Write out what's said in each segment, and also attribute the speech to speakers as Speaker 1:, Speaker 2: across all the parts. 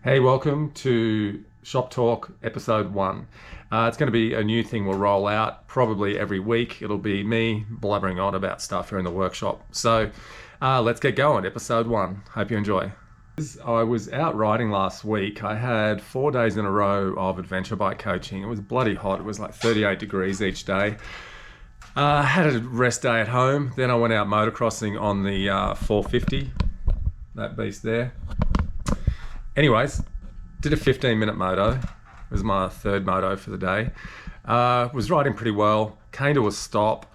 Speaker 1: Hey, welcome to Shop Talk episode 1. It's going to be a new thing we'll roll out probably every week. It'll be me blubbering on about stuff here in the workshop. So let's get going. Episode 1. Hope you enjoy. I was out riding last week. I had 4 days in a row of adventure bike coaching. It was bloody hot. It was like 38 degrees each day. Had a rest day at home. Then I went out motocrossing on the 450, that beast there. Anyways, did a 15-minute moto. It was my third moto for the day. Was riding pretty well, came to a stop,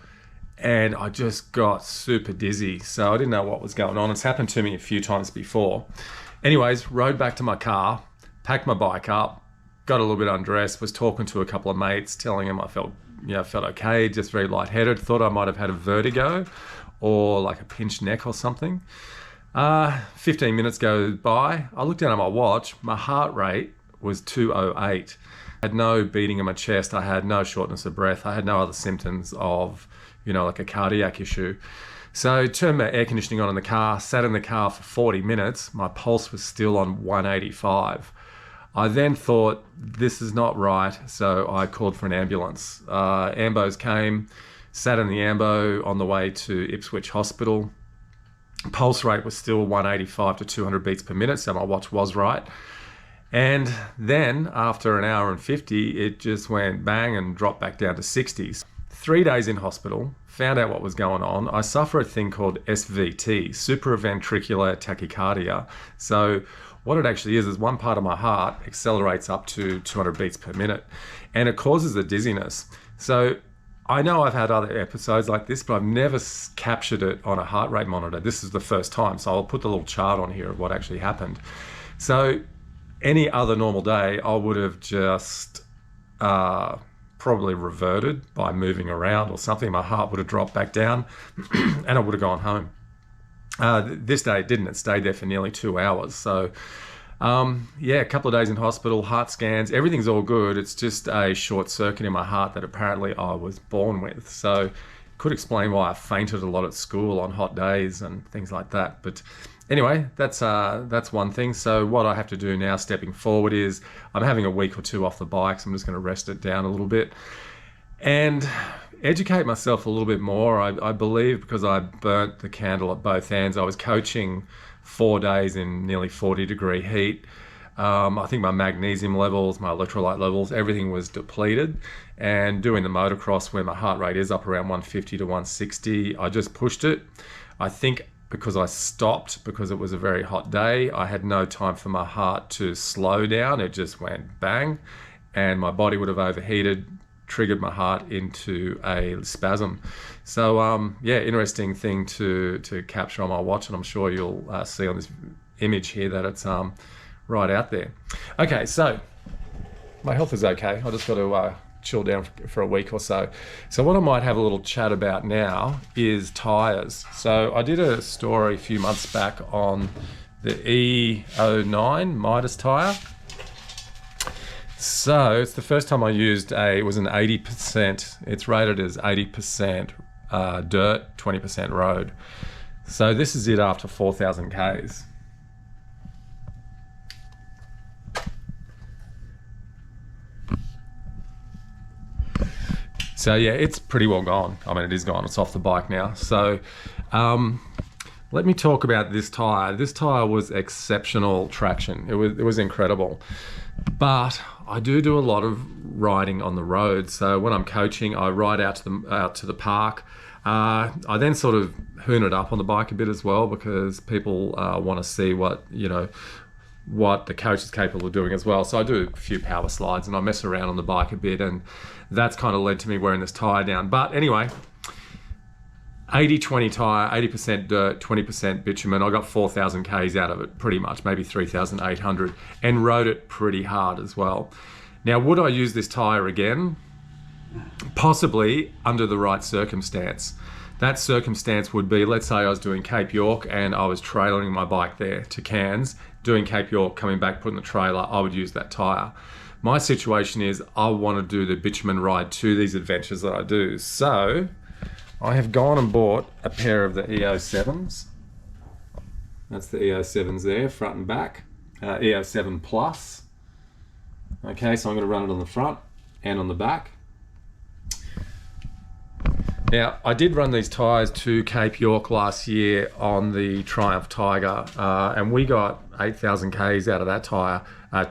Speaker 1: and I just got super dizzy. So I didn't know what was going on. It's happened to me a few times before. Anyways, rode back to my car, packed my bike up, got a little bit undressed, was talking to a couple of mates, telling them I felt okay, just very lightheaded. Thought I might have had a vertigo or like a pinched neck or something. 15 minutes go by. I looked down at my watch. My heart rate was 208. I had no beating in my chest. I had no shortness of breath. I had no other symptoms of, like a cardiac issue. So turned my air conditioning on in the car, sat in the car for 40 minutes. My pulse was still on 185. I then thought, this is not right. So I called for an ambulance. Ambos came, sat in the ambo on the way to Ipswich Hospital. Pulse rate was still 185 to 200 beats per minute, so my watch was right. And then after an hour and 50, it just went bang and dropped back down to 60s. 3 days in hospital, found out what was going on. I suffer a thing called SVT, supraventricular tachycardia. So what it actually is one part of my heart accelerates up to 200 beats per minute, and it causes a dizziness. So I know I've had other episodes like this, but I've never captured it on a heart rate monitor. This is the first time, so I'll put the little chart on here of what actually happened. So any other normal day, I would have just probably reverted by moving around or something. My heart would have dropped back down and I would have gone home. This day it didn't. It stayed there for nearly 2 hours. So a couple of days in hospital, heart scans, everything's all good. It's just a short circuit in my heart that apparently I was born with. So could explain why I fainted a lot at school on hot days and things like that. But anyway, that's one thing. So what I have to do now stepping forward is I'm having a week or two off the bike. So I'm just going to rest it down a little bit and educate myself a little bit more. I believe because I burnt the candle at both ends. I was coaching 4 days in nearly 40-degree heat. I think my magnesium levels, my electrolyte levels, everything was depleted. And doing the motocross where my heart rate is up around 150 to 160, I just pushed it. I think because I stopped because it was a very hot day, I had no time for my heart to slow down. It just went bang, and my body would have overheated, triggered my heart into a spasm. So interesting thing to capture on my watch, and I'm sure you'll see on this image here that it's right out there. Okay, so my health is okay. I just got to chill down for a week or so. So what I might have a little chat about now is tyres. So I did a story a few months back on the E09 Mitas tyre. So it's the first time I used it was an 80%, it's rated as 80% dirt, 20% road. So this is it after 4,000 Ks. So yeah, it's pretty well gone. I mean, it is gone, it's off the bike now. So let me talk about this tyre. This tyre was exceptional traction. It was incredible. But I do a lot of riding on the road. So when I'm coaching, I ride out to the park. I then sort of hoon it up on the bike a bit as well, because people want to see what the coach is capable of doing as well. So I do a few power slides and I mess around on the bike a bit, and that's kind of led to me wearing this tyre down. But anyway, 80-20 tyre, 80% dirt, 20% bitumen. I got 4,000 Ks out of it pretty much, maybe 3,800, and rode it pretty hard as well. Now, would I use this tyre again? Possibly, under the right circumstance. That circumstance would be, let's say I was doing Cape York and I was trailering my bike there to Cairns, doing Cape York, coming back, putting the trailer, I would use that tyre. My situation is I want to do the bitumen ride to these adventures that I do. So I have gone and bought a pair of the E07s. That's the E07s there, front and back. E07 Plus. Okay, so I'm going to run it on the front and on the back. Now, I did run these tyres to Cape York last year on the Triumph Tiger, and we got 8,000 Ks out of that tyre,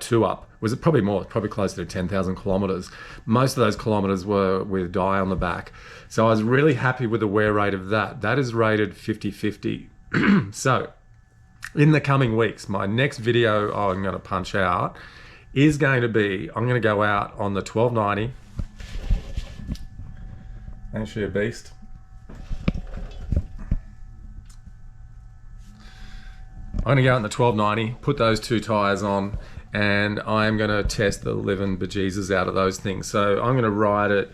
Speaker 1: two up. Was it probably more? Probably closer to 10,000 kilometres. Most of those kilometres were with dye on the back. So I was really happy with the wear rate of that. That is rated 50/50. So, in the coming weeks, my next video I'm going to punch out is going to be, I'm going to go out on the 1290. Ain't she a beast? I'm going to go out in the 1290, put those two tyres on, and I'm going to test the living bejesus out of those things. So I'm going to ride it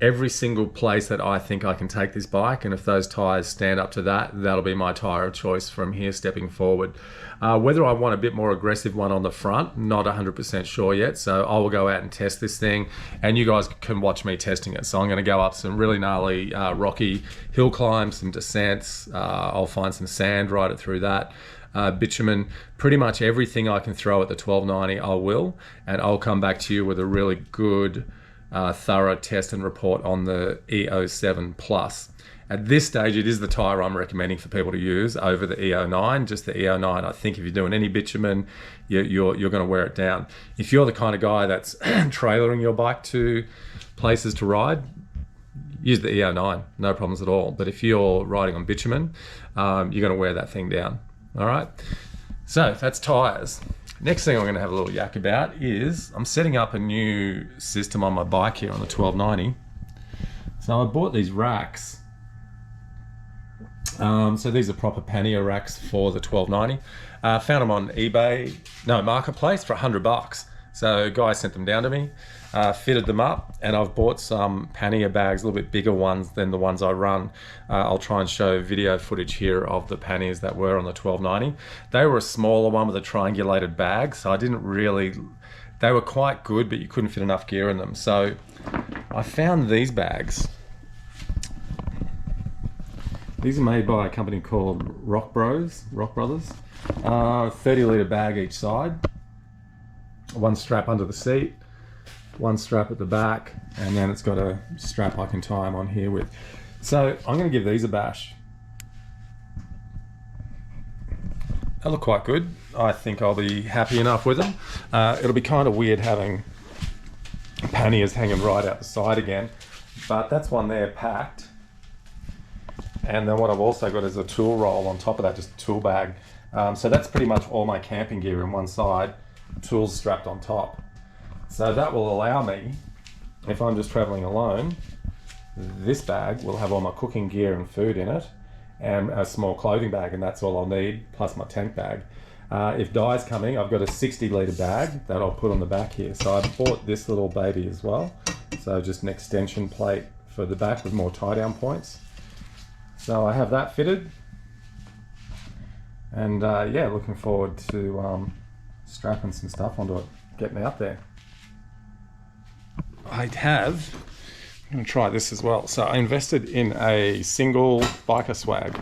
Speaker 1: every single place that I think I can take this bike, and if those tyres stand up to that, that'll be my tyre of choice from here stepping forward. Whether I want a bit more aggressive one on the front, not 100% sure yet, so I will go out and test this thing, and you guys can watch me testing it. So I'm going to go up some really gnarly rocky hill climbs, some descents, I'll find some sand, ride it through that. Bitumen, pretty much everything I can throw at the 1290 I will, and I'll come back to you with a really good thorough test and report on the E07 Plus. At this stage, it is the tyre I'm recommending for people to use over the E09. Just the E09, I think if you're doing any bitumen, you're going to wear it down. If you're the kind of guy that's trailering your bike to places to ride, use the E09, no problems at all. But if you're riding on bitumen, you're going to wear that thing down. All right, so that's tyres. Next thing I'm going to have a little yak about is I'm setting up a new system on my bike here on the 1290. So I bought these racks. So these are proper pannier racks for the 1290. Found them on eBay, no, Marketplace for $100. So a guy sent them down to me, fitted them up, and I've bought some pannier bags, a little bit bigger ones than the ones I run. I'll try and show video footage here of the panniers that were on the 1290. They were a smaller one with a triangulated bag, so I didn't really, they were quite good, but you couldn't fit enough gear in them. So I found these bags. These are made by a company called Rock Brothers. 30 litre bag each side. One strap under the seat, one strap at the back, and then it's got a strap I can tie them on here with. So I'm going to give these a bash. They look quite good. I think I'll be happy enough with them. It'll be kind of weird having panniers hanging right out the side again, but that's one there packed. And then what I've also got is a tool roll on top of that, just a tool bag. So that's pretty much all my camping gear in one side, tools strapped on top. So that will allow me, if I'm just traveling alone, this bag will have all my cooking gear and food in it, and a small clothing bag, and that's all I'll need, plus my tank bag. If dye's coming, I've got a 60 litre bag that I'll put on the back here. So I bought this little baby as well. So just an extension plate for the back with more tie down points. So I have that fitted, and yeah, looking forward to strapping some stuff onto it, get me up there. I'm going to try this as well. So I invested in a single biker swag.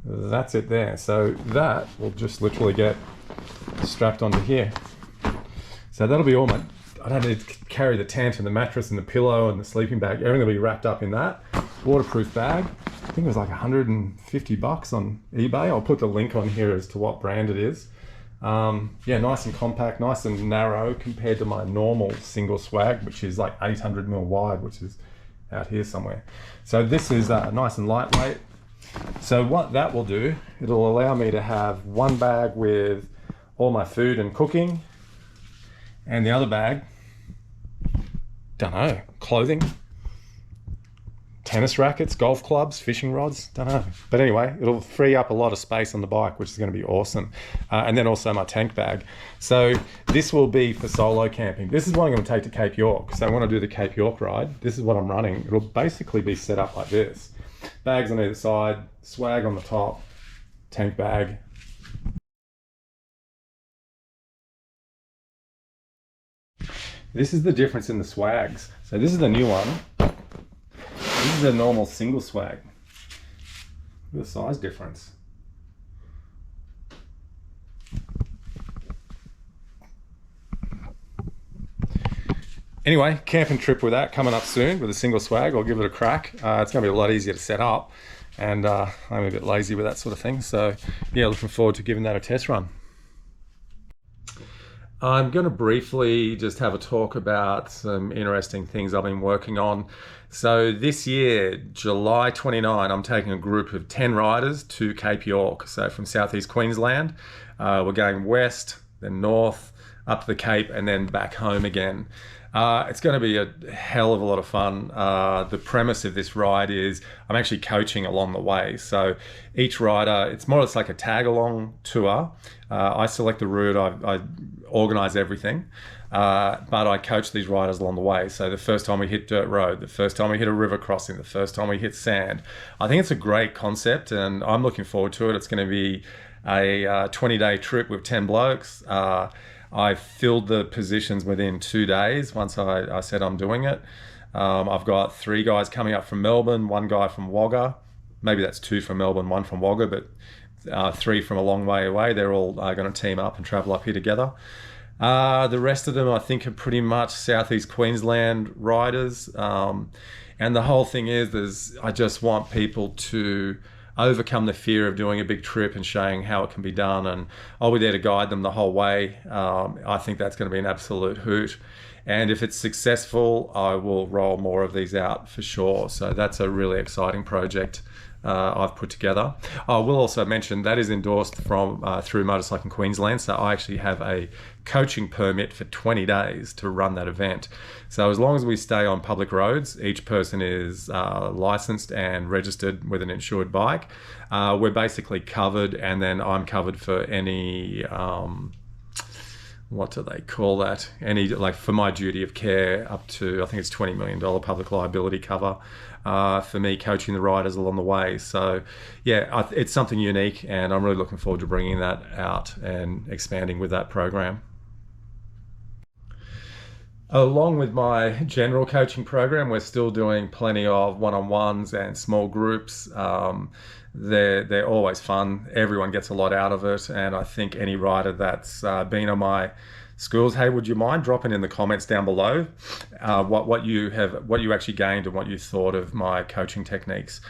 Speaker 1: That's it there. So that will just literally get strapped onto here. So that'll be all my, I don't need to carry the tent and the mattress and the pillow and the sleeping bag. Everything will be wrapped up in that. Waterproof bag. I think it was like $150 on eBay. I'll put the link on here as to what brand it is. Yeah, nice and compact, nice and narrow compared to my normal single swag, which is like 800mm wide, which is out here somewhere. So this is nice and lightweight. So what that will do, it'll allow me to have one bag with all my food and cooking, and the other bag, don't know, clothing, tennis rackets, golf clubs, fishing rods, don't know. But anyway, it'll free up a lot of space on the bike, which is going to be awesome. And then also my tank bag. So this will be for solo camping. This is what I'm going to take to Cape York. So when I do the Cape York ride, this is what I'm running. It'll basically be set up like this. Bags on either side, swag on the top, tank bag. This is the difference in the swags. So this is the new one. This is a normal single swag. Look at the size difference. Anyway, camping trip with that coming up soon with a single swag. I'll give it a crack. It's going to be a lot easier to set up, and I'm a bit lazy with that sort of thing. So yeah, looking forward to giving that a test run. I'm going to briefly just have a talk about some interesting things I've been working on. So this year, July 29, I'm taking a group of 10 riders to Cape York. So from southeast Queensland, we're going west, then north, up to the Cape, and then back home again. It's going to be a hell of a lot of fun. The premise of this ride is I'm actually coaching along the way. So each rider, it's more or less like a tag-along tour. I select the route, I organise everything, but I coach these riders along the way. So the first time we hit dirt road, the first time we hit a river crossing, the first time we hit sand. I think it's a great concept, and I'm looking forward to it. It's going to be a 20-day trip with 10 blokes. I filled the positions within 2 days once I said I'm doing it. I've got 3 guys coming up from Melbourne, 1 guy from Wagga. Maybe that's 2 from Melbourne, 1 from Wagga, but 3 from a long way away. They're all going to team up and travel up here together. The rest of them, I think, are pretty much southeast Queensland riders. And the whole thing is I just want people to overcome the fear of doing a big trip and showing how it can be done, and I'll be there to guide them the whole way. I think that's going to be an absolute hoot, and if it's successful, I will roll more of these out for sure. So that's a really exciting project I've put together. I will also mention that is endorsed from through Motorcycling Queensland, so I actually have a coaching permit for 20 days to run that event. So as long as we stay on public roads, each person is licensed and registered with an insured bike, we're basically covered, and then I'm covered for any what do they call that? Any, like, for my duty of care, up to, I think it's $20 million public liability cover for me coaching the riders along the way. So yeah, it's something unique, and I'm really looking forward to bringing that out and expanding with that program. Along with my general coaching program, we're still doing plenty of one-on-ones and small groups. They're always fun. Everyone gets a lot out of it, and I think any rider that's been on my schools, hey, would you mind dropping in the comments down below what you actually gained and what you thought of my coaching techniques.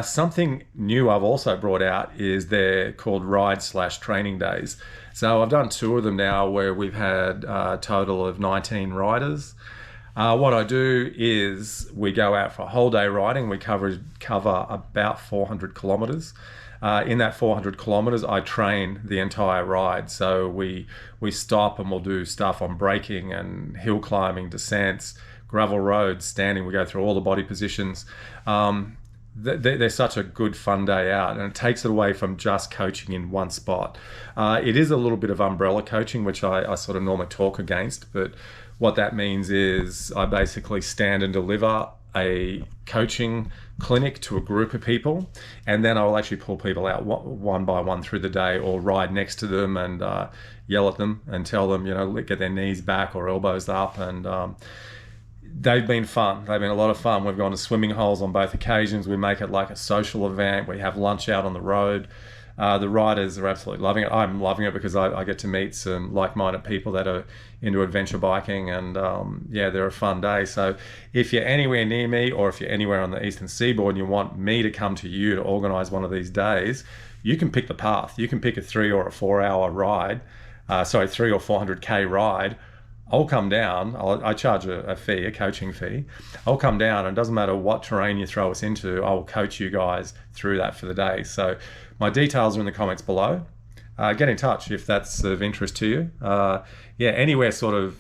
Speaker 1: Something new I've also brought out is they're called ride/training days. So I've done 2 of them now where we've had a total of 19 riders. What I do is we go out for a whole day riding. We cover about 400 kilometers. In that 400 kilometers, I train the entire ride. So we stop and we'll do stuff on braking and hill climbing, descents, gravel roads, standing. We go through all the body positions. They're such a good fun day out, and it takes it away from just coaching in one spot. It is a little bit of umbrella coaching, which I sort of normally talk against, but what that means is I basically stand and deliver a coaching clinic to a group of people, and then I'll actually pull people out one by one through the day, or ride next to them and yell at them and tell them, get their knees back or elbows up. And they've been fun. They've been a lot of fun. We've gone to swimming holes on both occasions. We make it like a social event. We have lunch out on the road. The riders are absolutely loving it. I'm loving it because I get to meet some like-minded people that are into adventure biking, and yeah, they're a fun day. So if you're anywhere near me, or if you're anywhere on the eastern seaboard and you want me to come to you to organise one of these days, you can pick the path. You can pick a 3 or a 4 hour ride, 3 or 400k ride. I'll come down. I charge a fee, a coaching fee. I'll come down, and it doesn't matter what terrain you throw us into, I will coach you guys through that for the day. So my details are in the comments below. Get in touch if that's of interest to you. Yeah, anywhere sort of,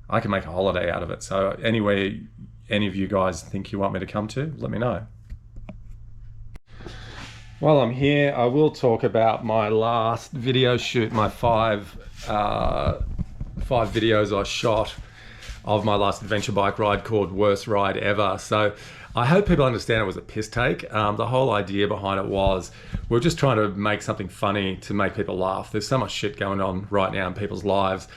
Speaker 1: I can make a holiday out of it. So anywhere any of you guys think you want me to come to, let me know. While I'm here, I will talk about my last video shoot, my 5 videos I shot of my last adventure bike ride called Worst Ride Ever. So I hope people understand it was a piss take. The whole idea behind it was we're just trying to make something funny to make people laugh. There's so much shit going on right now in people's lives.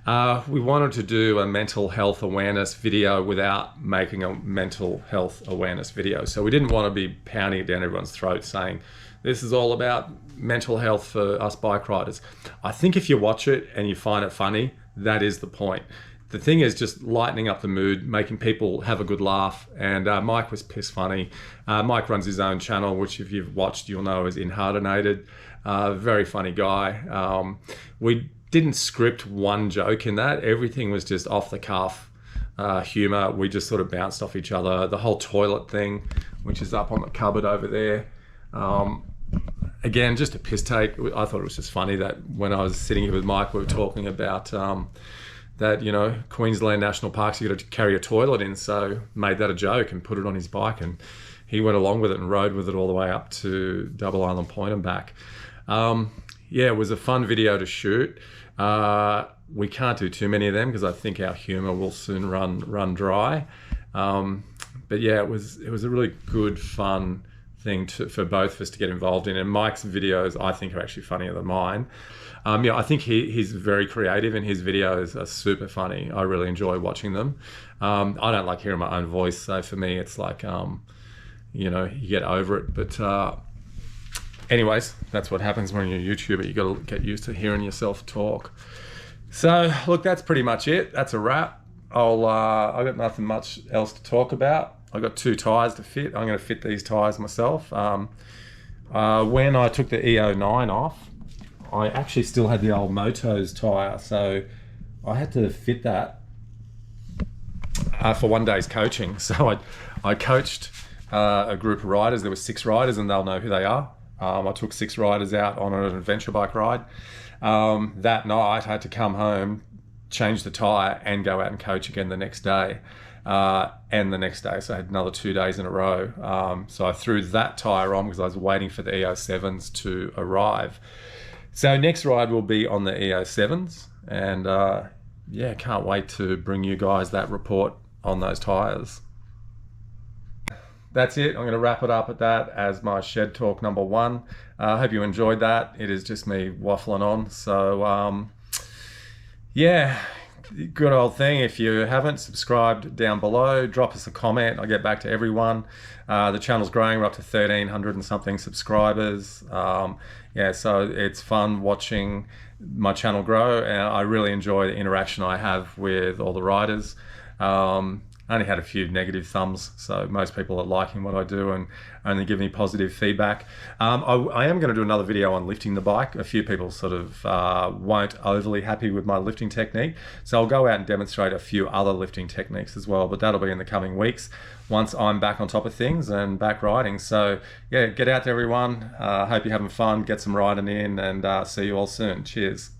Speaker 1: We wanted to do a mental health awareness video without making a mental health awareness video. So we didn't want to be pounding it down everyone's throat saying, this is all about mental health for us bike riders. I think if you watch it and you find it funny, that is the point. the thing is just lightening up the mood, making people have a good laugh. And Mike was piss funny. Mike runs his own channel, which if you've watched, you'll know is Inhardenated. Very funny guy. We didn't script one joke in that. Everything was just off the cuff humor. We just sort of bounced off each other. The whole toilet thing, which is up on the cupboard over there. Again, just a piss take. I thought it was just funny that when I was sitting here with Mike, we were talking about that, you know, Queensland National Parks, you got to carry a toilet in, so made that a joke and put it on his bike, and he went along with it and rode with it all the way up to Double Island Point and back. Yeah, it was a fun video to shoot. We can't do too many of them because I think our humor will soon run dry. But yeah, it was a really good, fun thing for both of us to get involved in. And Mike's videos, I think, are actually funnier than mine. Yeah, I think he's very creative, and his videos are super funny. I really enjoy watching them. I don't like hearing my own voice, so for me, it's like, you know, you get over it. But anyways, that's what happens when you're a YouTuber. You got to get used to hearing yourself talk. So look, that's pretty much it. That's a wrap. I got nothing much else to talk about. I got 2 tyres to fit. I'm going to fit these tyres myself. When I took the E09 off, I actually still had the old Mitas tyre, so I had to fit that for one day's coaching. So I coached a group of riders. There were 6 riders, and they'll know who they are. I took 6 riders out on an adventure bike ride. That night, I had to come home, change the tyre, and go out and coach again the next day. And the next day, so I had another 2 days in a row. So I threw that tyre on because I was waiting for the E07s to arrive. So next ride will be on the E07s, and yeah, can't wait to bring you guys that report on those tyres. That's it. I'm going to wrap it up at that as my shed talk number 1. I hope you enjoyed that. It is just me waffling on. So yeah, good old thing. If you haven't subscribed, down below, drop us a comment. I get back to everyone. The channel's growing. We're up to 1,300 and something subscribers. Yeah, so it's fun watching my channel grow, and I really enjoy the interaction I have with all the riders. I only had a few negative thumbs, so most people are liking what I do and only give me positive feedback. I am going to do another video on lifting the bike. A few people sort of weren't overly happy with my lifting technique, so I'll go out and demonstrate a few other lifting techniques as well, but that'll be in the coming weeks once I'm back on top of things and back riding. So yeah, get out there everyone. Hope you're having fun, get some riding in, and see you all soon. Cheers.